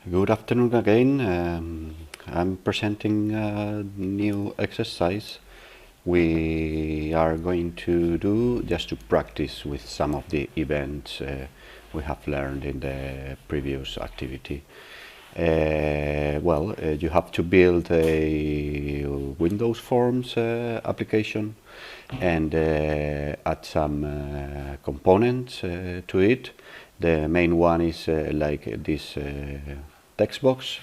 Good afternoon again. I'm presenting a new exercise we are going to do just to practice with some of the events we have learned in the previous activity. You have to build a Windows Forms application and add some components to it. The main one is like this text box,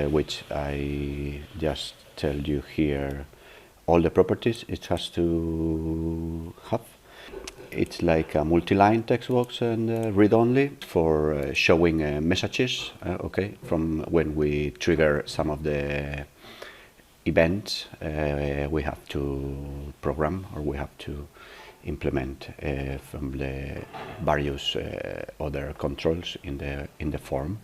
which I just tell you here all the properties it has to have. It's like a multi-line text box and read-only for showing messages, from when we trigger some of the events we have to program or we have to implement from the various other controls in the form.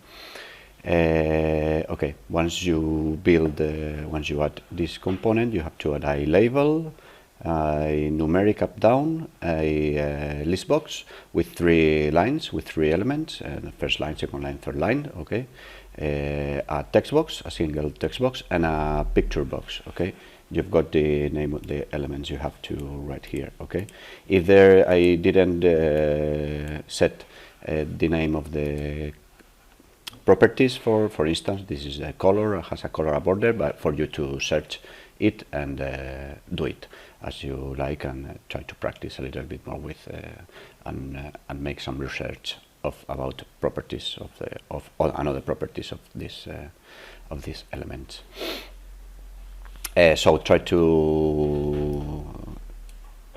Once you add this component, you have to add a label, a numeric up down, a list box with 3 lines, with 3 elements, the first line, second line, third line, a text box, a single text box, and a picture box, You've got the name of the elements you have to write here, If I didn't set the name of the properties, for instance, this is a color, has a color border, but for you to search it and do it as you like and try to practice a little bit more with and make some research about properties of another properties of these elements. So try to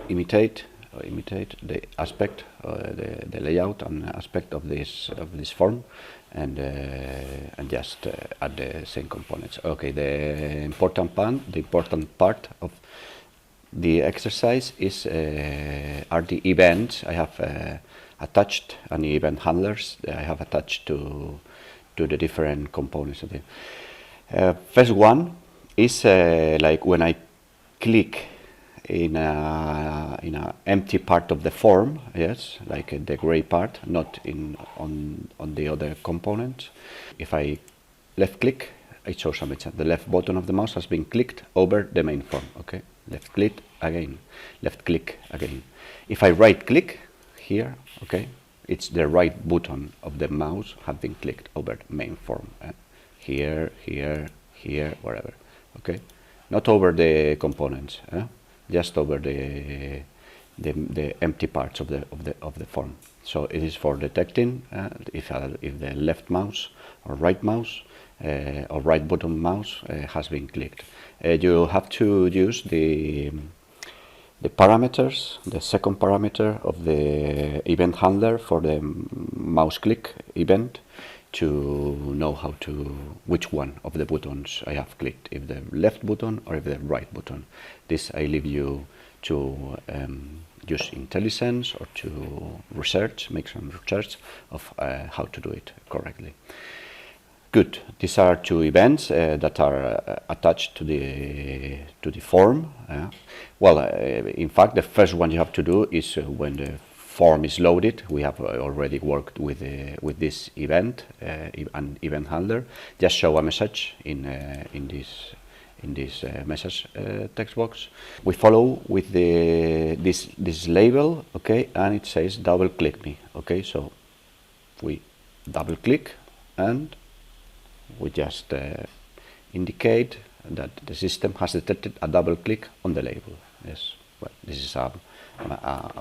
imitate the aspect, the layout and aspect of this form, and just add the same components. The important part of the exercise is are the events. I have attached any event handlers that I have attached to the different components of it. First one is like when I click in a empty part of the form, yes, like the gray part, not on the other component. If I left click, it shows a message. The left button of the mouse has been clicked over the main form. Left click again, left click again. If I right click here, it's the right button of the mouse have been clicked over the main form. Here, wherever. Not over the components, just over the empty parts of the form. So it is for detecting if the left mouse or right mouse or right button mouse has been clicked. You have to use the parameters, the second parameter of the event handler for the mouse click event, to know which one of the buttons I have clicked, if the left button or if the right button. This I leave you to use IntelliSense or to make some research of how to do it correctly. Good. These are 2 events that are attached to the form. In fact, the first one you have to do is when the form is loaded. We have already worked with this event, an event handler. Just show a message in this message text box. We follow with this label, and it says double click me. So we double click and we just indicate that the system has detected a double click on the label. Yes, well, this is a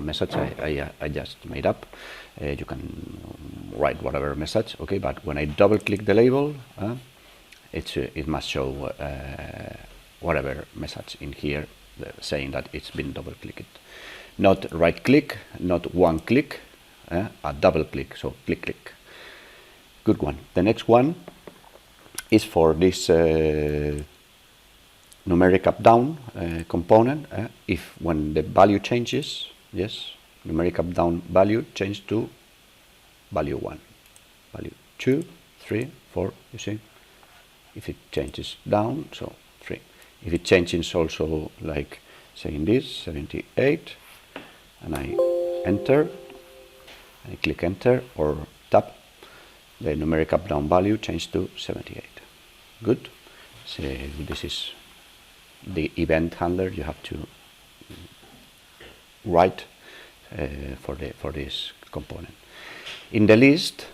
message I just made up. You can write whatever message, but when I double click the label, it must show whatever message in here saying that it's been double clicked. Not right click, not one click, a double click, so click. Good one. The next one is for this numeric up down component. If when the value changes, yes, numeric up down value change to value 1, value 2, 3, 4, you see. If it changes down, so 3. If it changes also, like saying this, 78, and I enter, I click enter or tab, the numeric up-down value changed to 78. Good. So this is the event handler you have to write for this component. In the list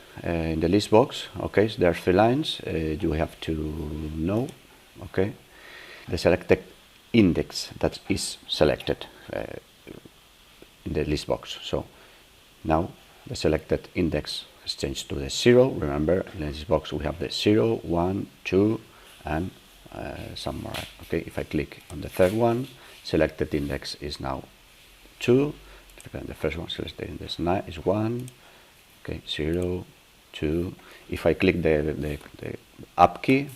box, okay, so there are 3 lines. You have to know, okay, the selected index that is selected in the list box. So now the selected index has changed to the 0. Remember, in this box we have the 0, 1, 2, and some more. Okay, if I click on the third one, selected index is now 2. The first one selected index is 1. Okay, 0, 2. If I click the up key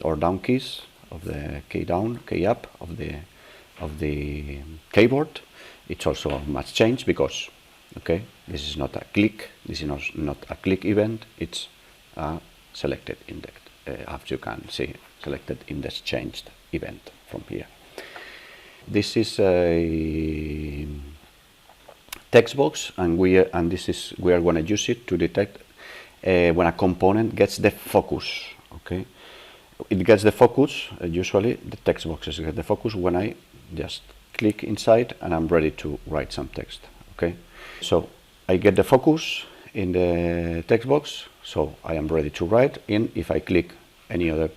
or down keys of the key down, key up of the keyboard, it's also much change because, okay, this is not a click, this is not a click event, it's a selected index. As you can see, selected index changed event from here. This is a text box, and we are going to use it to detect when a component gets the focus. Okay, it gets the focus. Usually, the text boxes get the focus when I just click inside and I'm ready to write some text. Okay, so I get the focus in the text box, so I am ready to write. If I click any other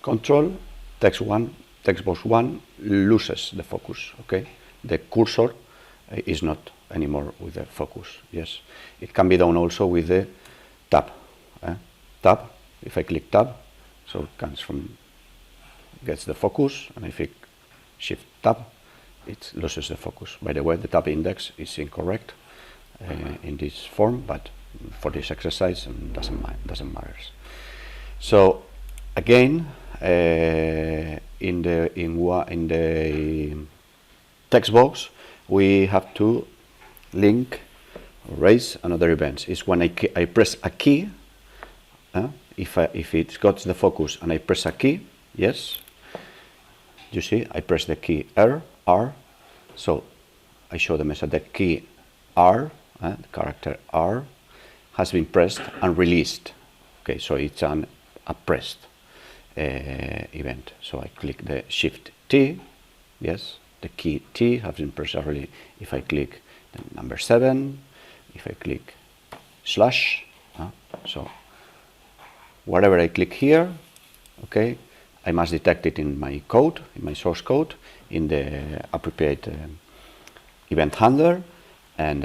control, text box 1 loses the focus. Okay, the cursor is not anymore with the focus. Yes, it can be done also with the tab. Tab. If I click tab, so it gets the focus, and if I shift tab, it loses the focus. By the way, the tab index is incorrect in this form, but for this exercise, doesn't matter. So again, in the text box, we have to link or raise another event. Is when I press a key. If it got the focus and I press a key, yes, you see, I press the key R, so I show the message that key R, the character R, has been pressed and released. Okay, so it's a pressed event. So I click the Shift T, yes, the key T has been pressed already. If I click the number 7, if I click slash, so whatever I click here, okay, I must detect it in my code, in my source code, in the appropriate event handler, and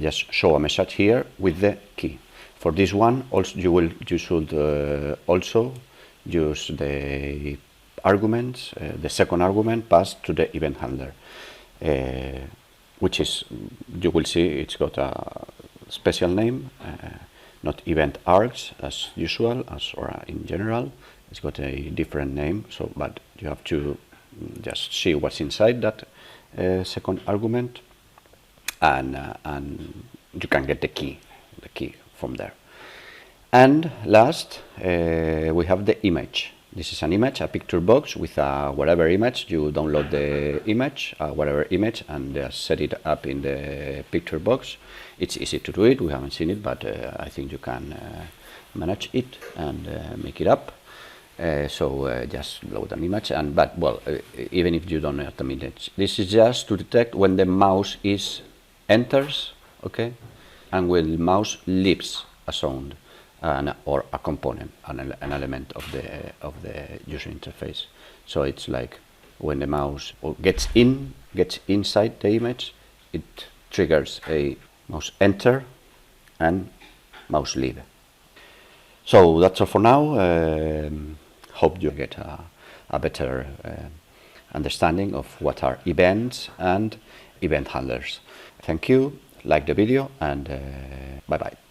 just show a message here with the key. For this one, also you should also use the arguments, the second argument passed to the event handler, which is, you will see, it's got a special name. Not event args as usual, or in general. It's got a different name. So, but you have to just see what's inside that second argument, and you can get the key from there. And last, we have the image. This is an image, a picture box with whatever image. You download the image, whatever image, and set it up in the picture box. It's easy to do it. We haven't seen it, but I think you can manage it and make it up. So just load an image, but even if you don't have the image, this is just to detect when the mouse enters, okay, and when the mouse leaves a sound or a component, an element of the user interface. So it's like when the mouse gets inside the image, it triggers a mouse enter and mouse leave. So that's all for now. Hope you get a better understanding of what are events and event handlers. Thank you, like the video, and bye bye.